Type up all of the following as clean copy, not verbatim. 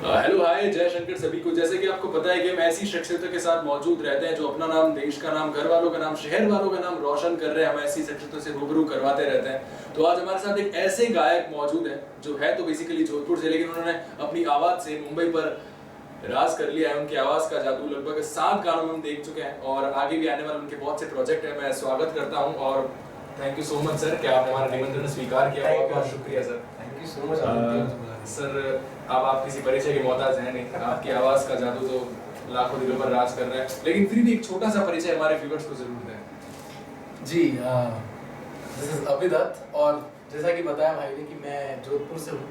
Hello hi जय शंकर सभी को। जैसे कि आपको पता है कि हम ऐसी शख्सियतों के साथ मौजूद रहते हैं जो अपना नाम, देश का नाम, घर वालों का नाम, शहर वालों का नाम रोशन कर रहे हैं। हम ऐसी शख्सियतों से रूबरू करवाते रहते हैं। तो आज हमारे साथ एक ऐसे गायक मौजूद है जो है तो बेसिकली जोधपुर से, लेकिन उन्होंने अपनी आवाज़ से मुंबई पर राज कर लिया है। उनकी आवाज़ का जादू लगभग 7 गानों में हम देख चुके हैं और आगे भी आने वाले उनके बहुत से प्रोजेक्ट हैं। मैं स्वागत करता हूँ और thank you so much sir कि आपने हमारा निमंत्रण स्वीकार किया। बहुत बहुत शुक्रिया sir. Thank you so much. Sir अब आप किसी परिचय के मोहताज हैं नहीं, आपकी आवाज़ का जादू तो लाखों दिलों पर राज कर रहा है, लेकिन फिर भी एक छोटा सा परिचय हमारे व्यूअर्स को जरूर दें। जी, दिस इज अभिदत्त और जैसा कि बताया भाई ने कि मैं जोधपुर से हूँ।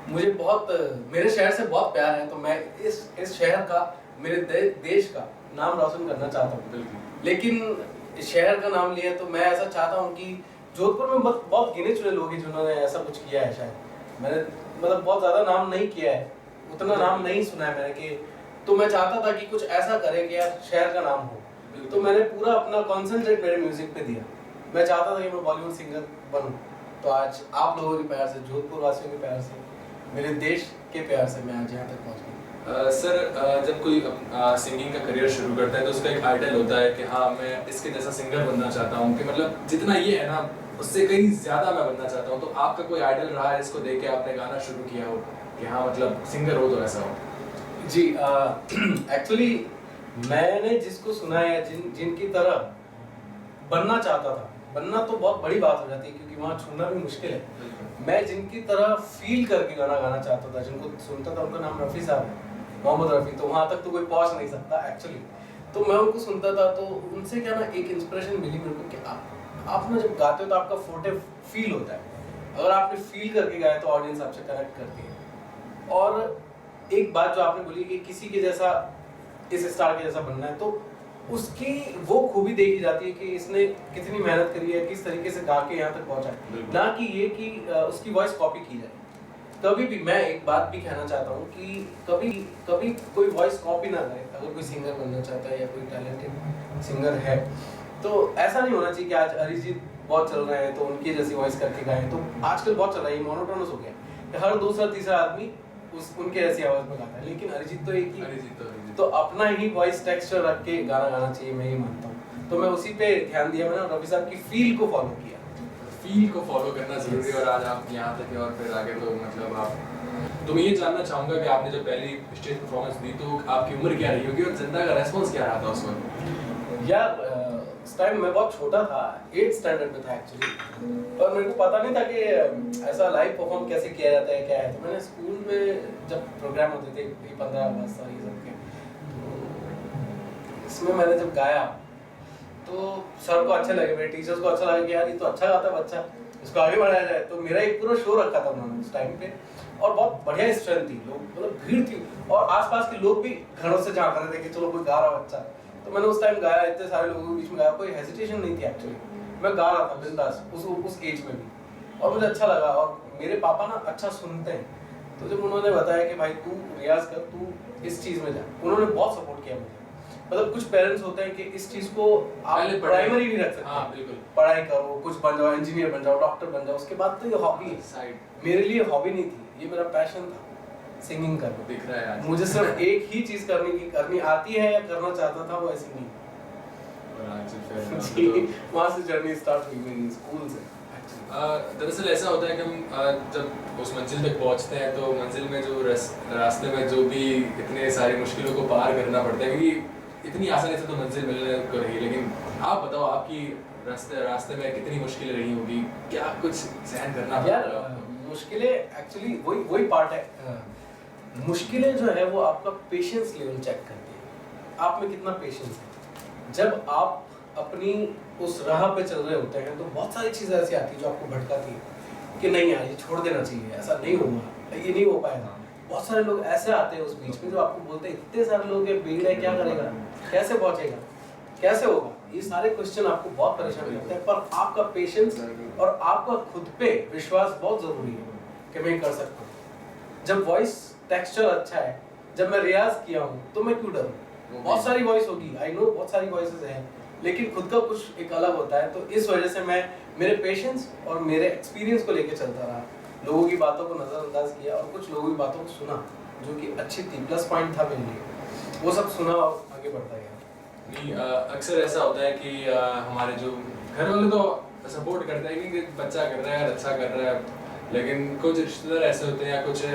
मुझे बहुत मेरे शहर से बहुत प्यार है, तो मैं इस शहर का, मेरे देश का नाम रोशन करना चाहता हूँ। बिल्कुल। लेकिन शहर का नाम लिया तो मैं ऐसा चाहता हूँ कि जोधपुर में बहुत गिने चुने लोग हैं जिन्होंने ऐसा कुछ किया है। शायद मैंने मतलब बहुत ज़्यादा नाम नहीं किया है, उतना नाम नहीं सुना है मैंने कि, तो मैं चाहता था कि कुछ ऐसा करे कि यार शहर का नाम हो। तो मैंने पूरा अपना कॉन्सेंट्रेट मेरे म्यूजिक पे दिया। मैं चाहता था कि मैं बॉलीवुड सिंगर बनूं। तो आज आप लोगों के प्यार से, जोधपुर वासियों के प्यार से, मेरे देश के प्यार से मैं आज यहाँ तक पहुँच गया। सर जब कोई सिंगिंग का करियर शुरू करता है तो उसका एक आइडल होता है कि हाँ मैं इसके जैसा सिंगर बनना चाहता हूँ, कि मतलब जितना ये है ना उससे कहीं ज़्यादा मैं बनना चाहता हूँ। तो आपका कोई आइडल रहा है जिसको देख के आपने गाना शुरू किया हो कि हाँ मतलब सिंगर हो तो ऐसा हो? जी, एक्चुअली मैंने जिसको सुना है, जिनकी तरह बनना चाहता था, बनना तो बहुत बड़ी बात हो जाती है क्योंकि वहाँ छूना भी मुश्किल है। मैं जिनकी तरह फील करके गाना गाना चाहता था, जिनको सुनता था, उनका नाम रफ़ी साहब है, मोहम्मद रफ़ी। तो वहाँ तक तो कोई पहुँच नहीं सकता एक्चुअली। तो मैं उनको सुनता था तो उनसे क्या ना एक इंस्पिरेशन मिली मेरे को कि आप ना जब गाते हो तो आपका फोटे फील होता है। अगर आपने फील करके गाया तो ऑडियंस आपसे कनेक्ट करती है। और एक बात जो आपने बोली कि किसी के जैसा, इस स्टार के जैसा बनना है, तो उसकी वो खूबी देखी जाती है कि इसने कितनी मेहनत करी है, किस तरीके से गा के यहाँ तक पहुँचा है, ना कि ये कि उसकी वॉइस कॉपी की जाए। कभी भी मैं एक बात भी कहना चाहता हूँ कि कभी कोई वॉइस कॉपी ना करे। अगर कोई सिंगर बनना चाहता है या कोई टैलेंटेड सिंगर है तो ऐसा नहीं होना चाहिए कि आज अरिजीत बहुत चल रहे हैं तो उनकी जैसी वॉइस करके गाएं। तो आजकल बहुत चल रहा है, मोनोटोनस हो गया, हर दूसरा तीसरा आदमी उनके जैसी आवाज में गाता है। लेकिन अरिजीत तो एक ही, तो अपना ही वॉइस टेक्सचर रख के गाना गाना चाहिए, मैं ये मानता हूँ। तो मैं उसी पे ध्यान दिया, मैंने रफ़ी साहब की फील को फॉलो किया। फील को फॉलो करना जरूरी है और आज आप यहाँ तक और फिर आगे तो मतलब आप, तो मैं ये जानना चाहूँगा कि आपने जब पहली स्टेज परफॉर्मेंस दी तो आपकी उम्र क्या रही होगी और जनता का रेस्पॉन्स क्या रहा था उस वक्त? यार उस टाइम मैं बहुत छोटा था, 8th स्टैंडर्ड में था एक्चुअली, और मेरे को पता नहीं था कि ऐसा लाइव परफॉर्म कैसे किया जाता है, क्या है। तो मैंने स्कूल में जब प्रोग्राम होते थे 15 अगस्त और ये सब के, तो इसमें मैंने जब गाया तो सर को अच्छा लगे, मेरे टीचर्स को अच्छा लगा कि यार ये तो अच्छा गाता है बच्चा, इसको आगे बढ़ाया जाए। तो मेरा एक पूरा शो रखा था उन्होंने उस टाइम पे, और बहुत बढ़िया स्ट्रेंथ थी, लोग मतलब भीड़ थी, और आसपास के लोग भी घरों से झांक रहे थे कि चलो कोई गा रहा बच्चा। तो मैंने उस टाइम गाया, इतने सारे लोगों के बीच में गाया, कोई हेजिटेशन नहीं थी एक्चुअली, मैं गा रहा था बिंदास उस एज में भी, और मुझे अच्छा लगा। और मेरे पापा ना अच्छा सुनते हैं, तो जब उन्होंने बताया कि भाई तू रियाज कर, तू इस चीज़ में जा, उन्होंने बहुत सपोर्ट किया मुझे। मतलब कुछ पेरेंट्स होते हैं कि इस चीज़ को आप प्राइमरी भी रख सकते हैं, बिल्कुल, पढ़ाई करो, कुछ बन जाओ, इंजीनियर बन जाओ, डॉक्टर बन जाओ, उसके बाद तो ये हॉबी है। साइड मेरे लिए हॉबी नहीं थी, ये मेरा पैशन था, सिंगिंग करना। दिख रहा है आज। मुझे सिर्फ एक ही चीज़ करनी आती है या करना चाहता था, वो सिंगिंग। वहाँ से जर्नी स्टार्ट हुई मेरी स्कूल से। दरअसल ऐसा होता है कि हम जब उस मंजिल तक पहुंचते हैं तो मंजिल में जो रास्ते में जो भी इतने सारी मुश्किलों को पार करना पड़ता है, क्योंकि इतनी आसानी से तो मंजिल मिलने को रही। लेकिन आप बताओ आपकी रास्ते में कितनी मुश्किलें रही होगी, क्या कुछ सहन करना पड़ा? यार मुश्किलें एक्चुअली वही पार्ट है। मुश्किलें जो है वो आपका पेशेंस लेवल चेक करती है, आप में कितना पेशेंस है। जब आप अपनी उस राह पे चल रहे होते हैं तो बहुत सारी चीज़ें ऐसी आती है जो आपको भटकाती है कि नहीं यार ये छोड़ देना चाहिए, ऐसा नहीं होगा, ये नहीं हो पाएगा। बहुत सारे लोग ऐसे आते हैं उस बीच में जो आपको बोलते हैं इतने सारे लोग हैं, भीड़ है, क्या करेगा, कैसे पहुंचेगा, कैसे होगा। ये सारे क्वेश्चन आपको बहुत परेशान करते हैं, पर आपका पेशेंस और आपका खुद पे विश्वास बहुत जरूरी है कि मैं कर सकता हूँ। जब वॉइस टेक्सचर अच्छा है, जब मैं रियाज किया हूँ तो मैं क्यों डरूँ। बहुत सारी वॉइस होगी, आई नो बहुत सारी वॉइसेस हैं, लेकिन खुद का कुछ एक अलग होता है। तो इस वजह से मैं मेरे पेशेंस और मेरे एक्सपीरियंस को लेके चलता रहा, लोगों की बातों को नज़रअंदाज किया और कुछ लोगों की बातों को सुना जो कि अच्छी थी, प्लस पॉइंट था मेरे लिए, वो सब सुना और आगे बढ़ता गया। नहीं, अक्सर ऐसा होता है कि हमारे जो घर वाले तो सपोर्ट करते हैं कि बच्चा कर रहा है, अच्छा कर रहा है, लेकिन कुछ रिश्तेदार ऐसे होते हैं या कुछ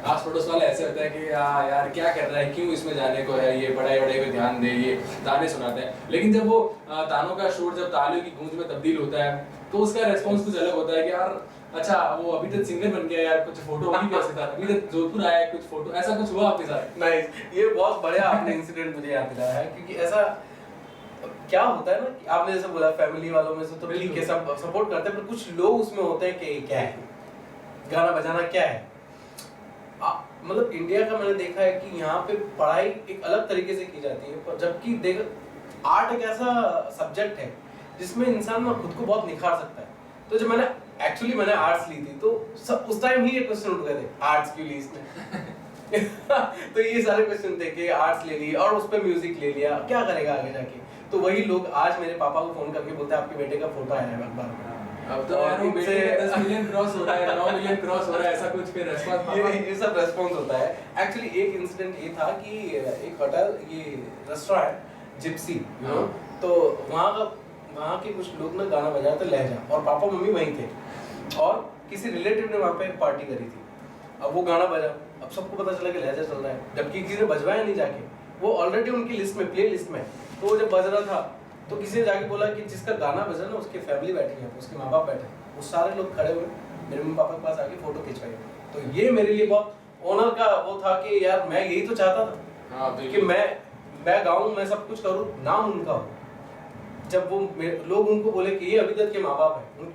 आस पड़ोस वाले ऐसे होते हैं कि यार क्या कर रहा है, क्यों इसमें जाने को है, ये पढ़ाई वढ़ाई पे ध्यान दे, ये ताने सुनाते हैं। लेकिन जब वो तानों का शोर जब तालियों की गूंज में तब्दील होता है तो उसका रेस्पॉन्स कुछ अलग होता है कि यार अच्छा वो अभी तक सिंगर बन गया यार, कुछ फोटो भी कैसे था, अभी तक जोधपुर आया है, कुछ फोटो ऐसा कुछ हुआ आपके साथ? नहीं, ये बहुत बढ़िया आपने इंसिडेंट मुझे याद दिलाया है, क्योंकि ऐसा क्या होता है ना कि आपने जैसे बोला फैमिली वालों में से तो ठीक है, सब सपोर्ट करते हैं, पर कुछ लोग उसमें होते हैं कि क्या है गाना बजाना, क्या है। मतलब इंडिया का मैंने देखा है कि यहाँ पे पढ़ाई एक अलग तरीके से की जाती है, पर जबकि देख आर्ट एक ऐसा सब्जेक्ट है जिसमें इंसान ना खुद को बहुत निखार सकता है। तो जब मैंने आर्ट्स ली थी तो सब उस टाइम ही ये क्वेश्चन उठ गए थे, आर्ट्स क्यों ली इसने तो ये सारे क्वेश्चन थे कि आर्ट्स ले ली और उस पे म्यूजिक ले लिया, क्या करेगा आगे जाके। तो वही लोग आज मेरे पापा को फोन करके बोलते हैं आपके बेटे का फोटो आया है अखबार में। अब तो यार वो बेटे का 10 मिलियन क्रॉस हो रहा है, 9 मिलियन क्रॉस हो रहा है, ऐसा कुछ फिर रेस्पॉन्स ये सब रेस्पॉन्स होता है। एक्चुअली एक इंसिडेंट ये था कि एक होटल, ये रेस्टोरेंट जिप्सी, तो वहाँ के कुछ लोग ना गाना बजा रहे थे लहजा, और पापा मम्मी वहीं थे और किसी रिलेटिव ने वहाँ पे पार्टी करी थी। अब वो गाना बजा, अब सबको पता चला कि लहजा चल रहा है, जबकि किसी ने बजवाया नहीं जाके, वो ऑलरेडी उनकी लिस्ट में, प्ले लिस्ट में। तो वो जब बज रहा था तो किसी ने जाके बोला कि जिसका गाना बजा ना उसकी फैमिली बैठी है, उसके माँ बाप बैठे, वो सारे लोग खड़े हुए मेरे मम्मी पापा के पास आके फोटो खिंचवाई। तो ये मेरे लिए बहुत ऑनर का वो था कि यार मैं यही तो चाहता था कि मैं गाऊं, मैं सब कुछ करूं, नाम उनका हो। जब वो लोग उनको बोले कि ये अभिदत के माँ बाप है,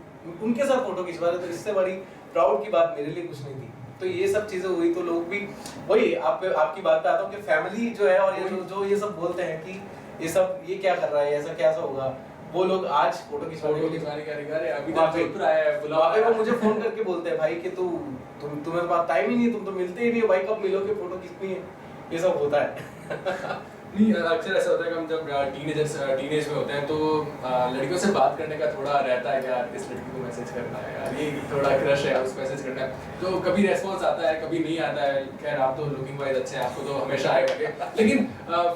उनके साथ फोटो खिंचवा रहे, तो इससे बड़ी प्राउड की बात मेरे लिए कुछ नहीं थी। तो ये सब चीजें हुई तो लोग भी, वही आपकी बात पे आता हूँ कि फैमिली जो है, और ये जो ये सब बोलते हैं कि ये सब ये क्या कर रहा है, ऐसा कैसा होगा, वो लोग आज फोटो खिंचवाने अभी तक जोधपुर आया है, बुलावा वो मुझे फोन करके बोलते हैं भाई कि तुम्हें पास टाइम ही नहीं, तुम तो मिलते ही नहीं हो भाई, कब मिलोगे, फोटो खींचनी है, ये सब होता है नहीं, अक्सर ऐसा होता है कि हम जब टीनेज में होते हैं तो लड़कियों से बात करने का थोड़ा रहता है कि यार इस लड़की को मैसेज करना है, यार ये थोड़ा क्रश है, उस मैसेज करना है, तो कभी रेस्पॉन्स आता है, कभी नहीं आता है। खैर आप तो लुकिंग वाइज अच्छे हैं, आपको तो हमेशा आएगा, लेकिन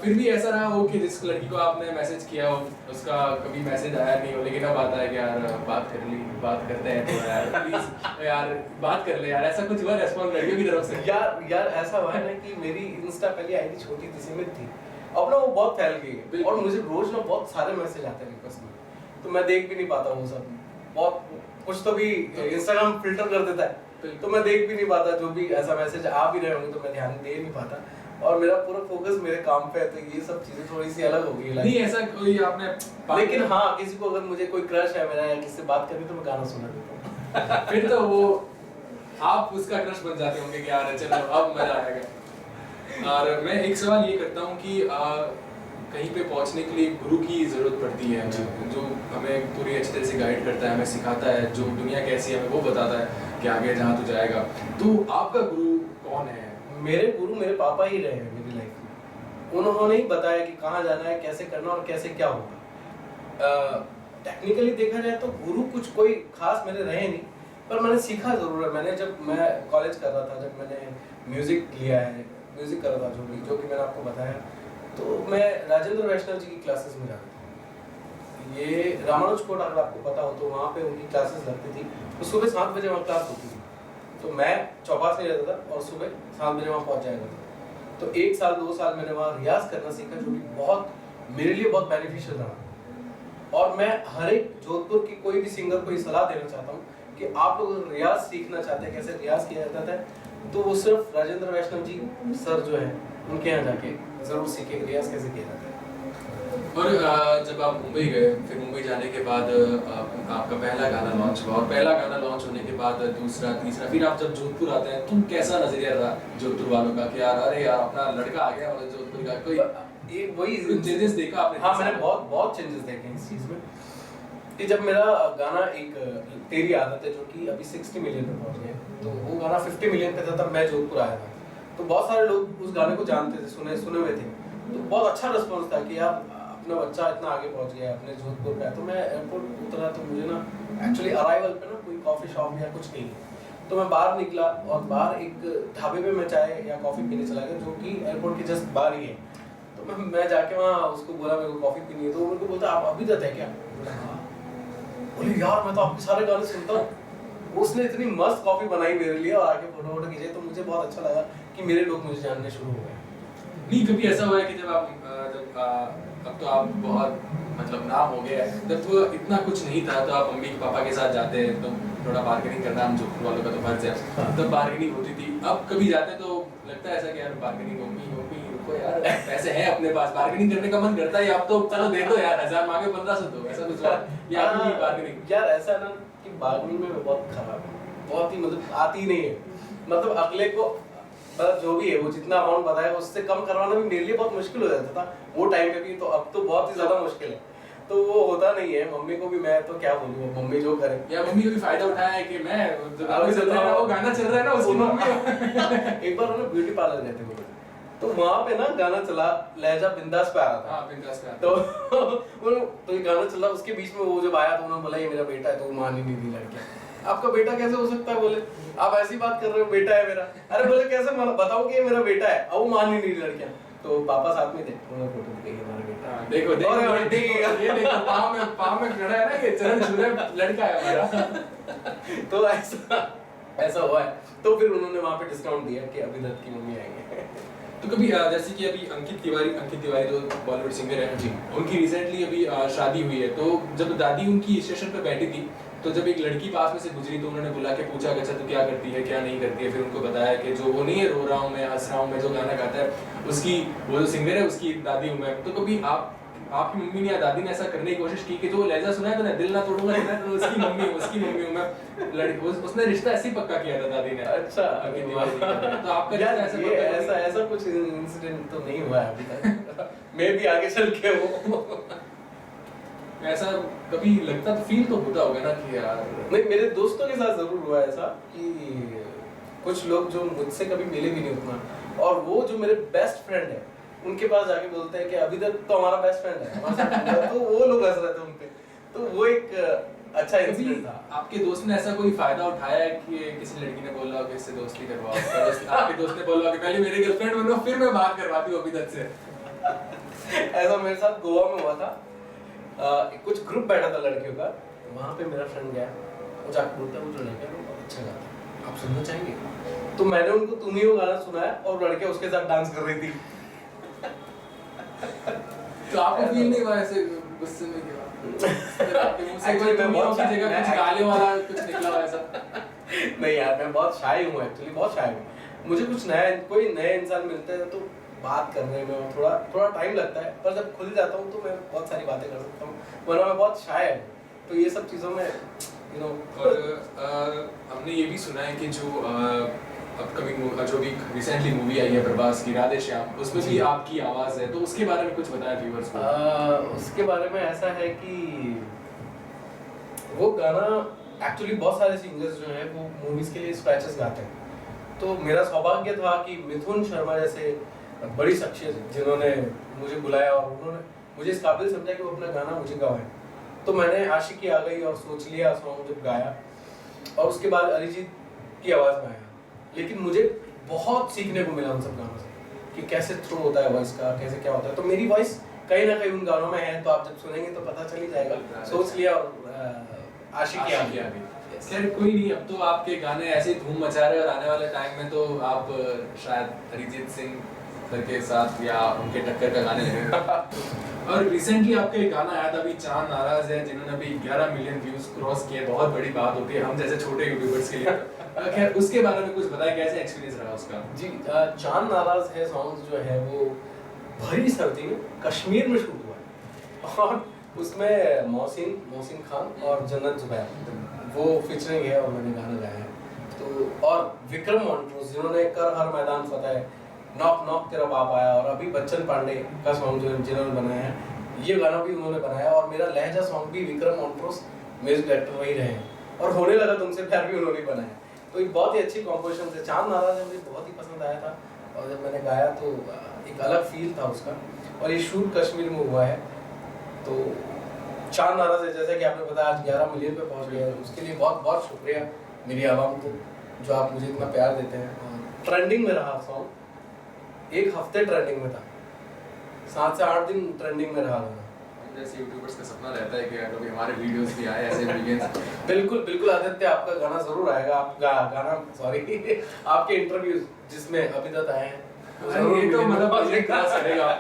फिर भी ऐसा रहा हो कि जिस लड़की को आपने मैसेज किया हो उसका कभी मैसेज आया नहीं हो, लेकिन अब आता है कि यार बात करते हैं, तो यार प्लीज यार बात कर ले यार, ऐसा कुछ हुआ रेस्पॉन्स लड़कियों की तरफ से? यार ऐसा हुआ है ना कि मेरी इंस्टा पहले आईडी छोटी थी, सीमित थी, अब ना वो बहुत फैल गई है और मुझे रोज ना बहुत सारे मैसेज आते हैं रिक्वेस्ट में, तो मैं देख भी नहीं पाता हूँ सब, बहुत कुछ तो भी इंस्टाग्राम फिल्टर कर देता है, तो मैं देख भी नहीं पाता, जो भी ऐसा मैसेज आ भी रहे होंगे तो मैं ध्यान दे नहीं पाता, और मेरा पूरा फोकस मेरे काम पे है, तो ये सब चीजें थोड़ी सी अलग हो गई। नहीं ऐसा कोई आपने, लेकिन हाँ, किसी को अगर मुझे कोई क्रश है मेरा या किसी से बात करनी तो मैं गाना सुना देता हूँ फिर तो वो आप उसका क्रश बन जाते होंगे कि यार चलो अब मजा आएगा। और मैं एक सवाल ये करता हूँ कि कहीं पे पहुँचने के लिए गुरु की ज़रूरत पड़ती है, जो हमें पूरी अच्छी तरह से गाइड करता है, हमें सिखाता है, जो दुनिया कैसी है हमें वो बताता है कि आगे जहाँ तू जाएगा। तो आपका गुरु कौन है? मेरे गुरु मेरे पापा ही रहे हैं मेरी लाइफ में, उन्होंने ही बताया कि कहाँ जाना है, कैसे करना और कैसे क्या होगा। टेक्निकली देखा जाए तो गुरु कुछ कोई खास मेरे रहे नहीं, पर मैंने सीखा ज़रूर है। मैंने जब मैं कॉलेज कर रहा था, जब मैंने म्यूज़िक लिया है, म्यूज़िक कर रहा था जो कि मैंने आपको बताया, तो मैं राजेंद्र वैष्णव जी की क्लासेस में जाता था। ये रामानुज कोट अगर आपको पता हो तो वहाँ पे उनकी क्लासेस लगती थी, तो सुबह 7 बजे वहाँ क्लास होती थी, तो मैं चौपास में रहता था और सुबह 7 बजे वहाँ पहुँच जाया करता था। तो 1 साल 2 साल मैंने वहाँ रियाज करना सीखा, जो कि बहुत मेरे लिए बहुत बेनिफिशियल रहा। और मैं हर एक जोधपुर की कोई भी सिंगर को ये सलाह देना चाहता हूँ कि आप लोग रियाज सीखना चाहते हैं, कैसे रियाज किया जाता है, तो वो सिर्फ राजेंद्र वैष्णव जी सर जो है उनके यहाँ जाके जरूर सीखे रियाज कैसे किया जाता है। और जब आप मुंबई गए, फिर मुंबई जाने के बाद आपका पहला गाना लॉन्च हुआ, और पहला गाना लॉन्च होने के बाद दूसरा, तीसरा, फिर आप जब जोधपुर आते हैं तो कैसा नजरिया रहा जोधपुर वालों का कि यार अरे यार अपना लड़का आ गया, और जोधपुर का कोई वही चेंजेस देखा आपने? हाँ, मैंने बहुत चेंजेस देखे इस चीज़ में कि जब मेरा गाना एक तेरी आदत है जो कि अभी 60 मिलियन पे पहुंच गया, तो वो गाना 50 मिलियन पे था तब मैं जोधपुर आया था, तो बहुत सारे लोग उस गाने को जानते थे, सुने हुए थे, तो बहुत अच्छा रिस्पॉन्स था कि यार अपना बच्चा इतना आगे पहुंच गया अपने जोधपुर पे। तो मैं एयरपोर्ट उतरा तो मुझे ना एक्चुअली अराइवल पे ना कोई कॉफी शॉप या कुछ नहीं, तो मैं बाहर निकला और बाहर एक ढाबे पे मैं चाय या कॉफ़ी पीने चला गया जो कि एयरपोर्ट के जस्ट बाहर ही है। तो मैं जाके वहाँ उसको बोला मेरे को कॉफ़ी पीनी है, तो वो मेरे को बोलता आप अभी तक है क्या? बोले यार मैं तो आपके सारे गाने सुनता हूँ। उसने इतनी मस्त कॉफ़ी बनाई मेरे लिए और आके फोटो वोटो खींचे, तो मुझे बहुत अच्छा लगा कि मेरे लोग मुझे जानने शुरू हो गए। नहीं कभी ऐसा हुआ है कि जब अब तो आप बहुत मतलब नाम हो गया है, जब तो इतना कुछ नहीं था तो आप मम्मी पापा के साथ जाते हैं तो थोड़ा बार्गेनिंग करना हम जोधपुर वालों का तो फर्ज है, तब बार्गेनिंग होती थी। अब कभी जाते तो लगता है ऐसा कि यार बार्गेनिंग मम्मी रुको यार पैसे हैं अपने पास, बार्गेनिंग करने का मन करता है, अब तो चलो दे दो यार 1000 मांगे 1500 दो, ऐसा कुछ या आपकी बार्गेनिंग? यार ऐसा है ना कि बार्गेनिंग में मैं बहुत खराब हूँ, बहुत ही मतलब आती ही नहीं है। मतलब अगले को मतलब जो भी है वो जितना अमाउंट बताएगा उससे कम करवाना भी मेरे लिए बहुत मुश्किल हो जाता था वो टाइम पे भी, तो अब तो बहुत ही ज्यादा मुश्किल है, तो वो होता नहीं है। मम्मी को भी मैं तो क्या बोलूँ, मम्मी जो करे। या मम्मी को भी फायदा उठाया है कि मैं चल रहा है वो गाना चल रहा है ना उसकी मम्मी एक बार उन्हें ब्यूटी पार्लर गए थे तो वहाँ पे ना गाना चला, लहजा बिंदास पे आ रहा था। हाँ बिंदास पे तो ये गाना चला, उसके बीच में वो जब आया तो उन्होंने बोला ये मेरा बेटा है, तो वो मान ही नहीं दी लड़कियाँ। आपका बेटा कैसे हो सकता है? बोले आप ऐसी बात कर रहे हो, बेटा है मेरा। अरे बोले कैसे बताओ कि ये मेरा बेटा है, अब वो मान ही नहीं लड़कियाँ। तो पापा साथ में थे, उन्होंने फोटो दिखाई हमारा बेटा। देखो ये देखो पाँव में खड़ा है ना, ये चरण छू रहा है, लड़का है हमारा। तो ऐसा हुआ है, तो फिर उन्होंने वहाँ पे डिस्काउंट दिया कि अभिदत्त की मम्मी आएंगे। तो कभी जैसे कि अभी अंकित तिवारी जो बॉलीवुड सिंगर है जी, उनकी रिसेंटली अभी शादी हुई है, तो जब दादी उनकी स्टेशन पे बैठी थी तो जब एक लड़की पास में से गुजरी तो उन्होंने बुला के पूछा कि अच्छा तू क्या करती है क्या नहीं करती है, फिर उनको बताया कि जो वो नहीं है रो रहा हूँ मैं हंस रहा हूँ मैं जो गाना गाता है उसकी वो जो सिंगर है उसकी दादी हूँ मैं। तो कभी आपकी मम्मी ने या दादी ने ऐसा करने की कोशिश की कि जो लहजा सुना है तो ना दिल ना तोड़ूंगा तो उसकी मम्मी हूँ मैं, उसने रिश्ता ऐसे ही पक्का किया था दादी ने। अच्छा तो आपका ऐसा कुछ इंसिडेंट तो नहीं हुआ है अभी तक। मैं भी आगे चल के वो ऐसा कभी लगता तो फील तो होता होगा ना कि यार। नहीं, मेरे दोस्तों के साथ जरूर हुआ ऐसा कि कुछ लोग जो मुझसे कभी मिले भी नहीं उतना, और वो जो मेरे बेस्ट फ्रेंड है उनके पास जाके बोलते हैं कि अभी तक तो हमारा बेस्ट फ्रेंड है हमारे साथ, तो वो लोग हंस रहे थे उनपे। तो वो एक अच्छा इंसिडेंट था। आपके दोस्त ने ऐसा कोई फायदा उठाया है कि किसी लड़की ने बोला कि इससे दोस्ती करवाओ, आपके दोस्त ने बोला कि पहले मेरी गर्लफ्रेंड बनो फिर मैं बात करवाती हूँ अभिदत्त से? ऐसा मेरे साथ गोवा में हुआ था। कुछ ग्रुप बैठा था लड़कियों का, वहाँ पे मेरा फ्रेंड गया, वो जाके बोलता है वो जो लड़का है वो बहुत अच्छा गाता है, आप सुनना चाहेंगे? तो मैंने उनको तुम ही वो गाना सुनाया और लड़कियाँ उसके साथ डांस कर रही थी। तो आपको फील नहीं हुआ ऐसे गुस्से में कि आपके मुंह से कोई दुनिया की जगह कुछ गाने वाला कुछ निकला हुआ ऐसा? नहीं यार, मैं बहुत शाय हूँ एक्चुअली, बहुत शाय हूँ। मुझे कुछ नया कोई नए इंसान मिलते हैं तो बात करने में थोड़ा टाइम लगता है, पर जब खुल जाता हूँ तो मैं बहुत सारी बातें कर सकता हूँ, वरना मैं बहुत शाय हूँ। तो ये सब चीज़ों में यू नो। और हमने ये भी सुना है कि जो अपकमिंग जो भी रिसेंटली मूवी आई है प्रभास की राधे श्याम, उसमें भी आपकी आवाज़ है, तो उसके बारे में कुछ बताया व्यूअर्स को? उसके बारे में ऐसा है कि वो गाना एक्चुअली बहुत सारे सिंगर्स जो हैं वो मूवीज़ के लिए स्क्रैचेस गाते हैं, तो मेरा सौभाग्य था कि मिथुन शर्मा जैसे बड़ी शख्सियत जिन्होंने मुझे बुलाया और उन्होंने मुझे इस काबिल समझा कि वो अपना गाना मुझे गवाए। तो मैंने आशिकी आ गई और सोच लिया सॉन्ग जब गाया, और उसके बाद अरिजीत की आवाज़ में आया। लेकिन मुझे बहुत सीखने को मिला उन सब गानों से कि कैसे थ्रो होता है वॉइस का, कैसे क्या होता है। तो मेरी वॉइस कहीं ना कहीं उन गानों में है, तो आप जब सुनेंगे तो पता चल ही जाएगा। सोच लिया और आशिकी आ गई। खैर कोई नहीं, अब तो आपके गाने ऐसे धूम मचा रहे हैं और आने वाले टाइम में तो आप शायद अरिजीत सिंह सर के साथ या उनके टक्कर का गाने लगेंगे। और रिसेंटली आपका एक गाना आया था अभी चांद नाराज है, जिन्होंने अभी 11 मिलियन व्यूज क्रॉस किए, बहुत बड़ी बात होती है हम जैसे छोटे यूट्यूबर्स के लिए। खैर उसके बारे में कुछ बताएं, कैसे एक्सपीरियंस रहा उसका? जी, चांद नाराज है सॉन्ग जो है वो भरी सर्दी में कश्मीर में शूट हुआ है, और उसमें मोहसिन खान और जन्नत जुबैर वो फीचरिंग है और मैंने गाना गाया है। तो और विक्रम मॉन्ट्रोस जिन्होंने कर हर मैदान फतेह, नॉक नॉक तेरा बाप आया, और अभी बच्चन पांडे का सॉन्ग जो जिन्होंने बनाया है, ये गाना भी उन्होंने बनाया। और मेरा लहजा सॉन्ग भी विक्रम मॉन्ट्रोस म्यूजिक डायरेक्टर वही रहे हैं, और होने लगा तुमसे प्यार भी उन्होंने बनाया। तो एक बहुत ही अच्छी कॉम्पोजिशन से चांद नाराज मुझे बहुत ही पसंद आया था, और जब मैंने गाया तो एक अलग फील था उसका। और ये शूट कश्मीर में हुआ है, तो चांद नाराज है जैसा कि आपने बताया आज 11 मिलियन पे पहुंच गया, उसके लिए बहुत बहुत शुक्रिया मेरी आवाम को। जो आप मुझे इतना प्यार देते हैं। ट्रेंडिंग में रहा सॉन्ग, 1 हफ्ते ट्रेंडिंग में था, 7 से 8 दिन ट्रेंडिंग में रहा गाना। जैसे यूट्यूबर्स का सपना रहता है कि कभी हमारे वीडियोस भी आए ऐसे बिगिंस। बिल्कुल बिल्कुल आदित्य, आपका गाना जरूर आएगा। आपका गाना सॉरी आपके इंटरव्यूज जिसमें अभी तक आए हैं ये तो मतलब ये क्रॉस करेगा आप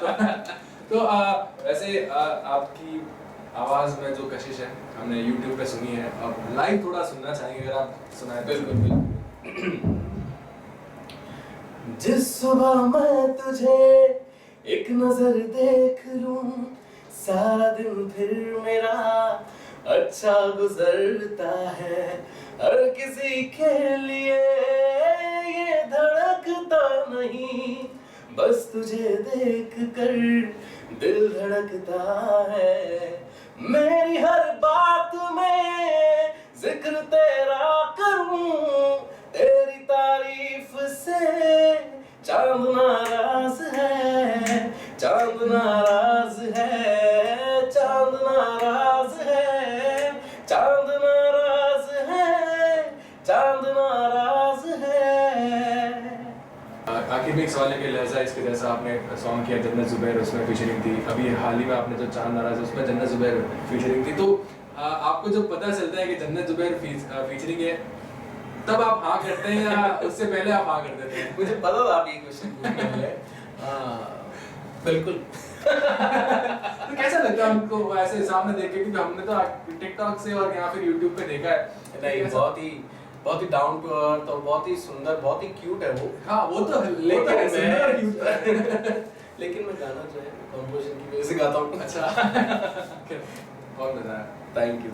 तो वैसे आपकी आवाज में जो कशिश है हमने YouTube पे सुनी है, अब लाइव थोड़ा सुनना चाहेंगे, अगर आप सुनाएं। बिल्कुल बिल्कुल। जिस सुबह मैं तुझे एक नजर देख लूं, सारा दिन फिर मेरा अच्छा गुजरता है। हर किसी के लिए ये धड़कता नहीं, बस तुझे देख कर दिल धड़कता है। मेरी हर बात में जिक्र तेरा करूं, तेरी तारीफ से चांद नाराज है, चांद नाराज है, चांद नाराज है, चांद नाराज है, चांद नाराज है। आखिर में एक सवाल है कि लहजा इसके जैसा आपने सॉन्ग किया जन्नत जुबैर, उसमें फीचरिंग थी। अभी हाल ही में आपने जो चांद नाराज है उसमें जन्नत जुबैर फीचरिंग थी। तो आपको जब पता चलता है कि जन्नत जुबैर फीचरिंग है, तब आप हाँ करते हैं या उससे पहले आप हाँ कर देते हैं? मुझे पता था आप ये क्वेश्चन पूछने वाले हैं। बिल्कुल। तो कैसा लगता है हमको ऐसे सामने देख के, क्योंकि हमने तो टिकटॉक से और या फिर यूट्यूब पे देखा है। नहीं, बहुत ही डाउन टू अर्थ और बहुत ही सुंदर, बहुत ही क्यूट है वो। हाँ वो तो लेकिन है, सुंदर और cute है। लेकिन मैं गाना जो है कंपोजिशन की वजह से गाता हूँ। अच्छा बहुत मजा आया, थैंक यू।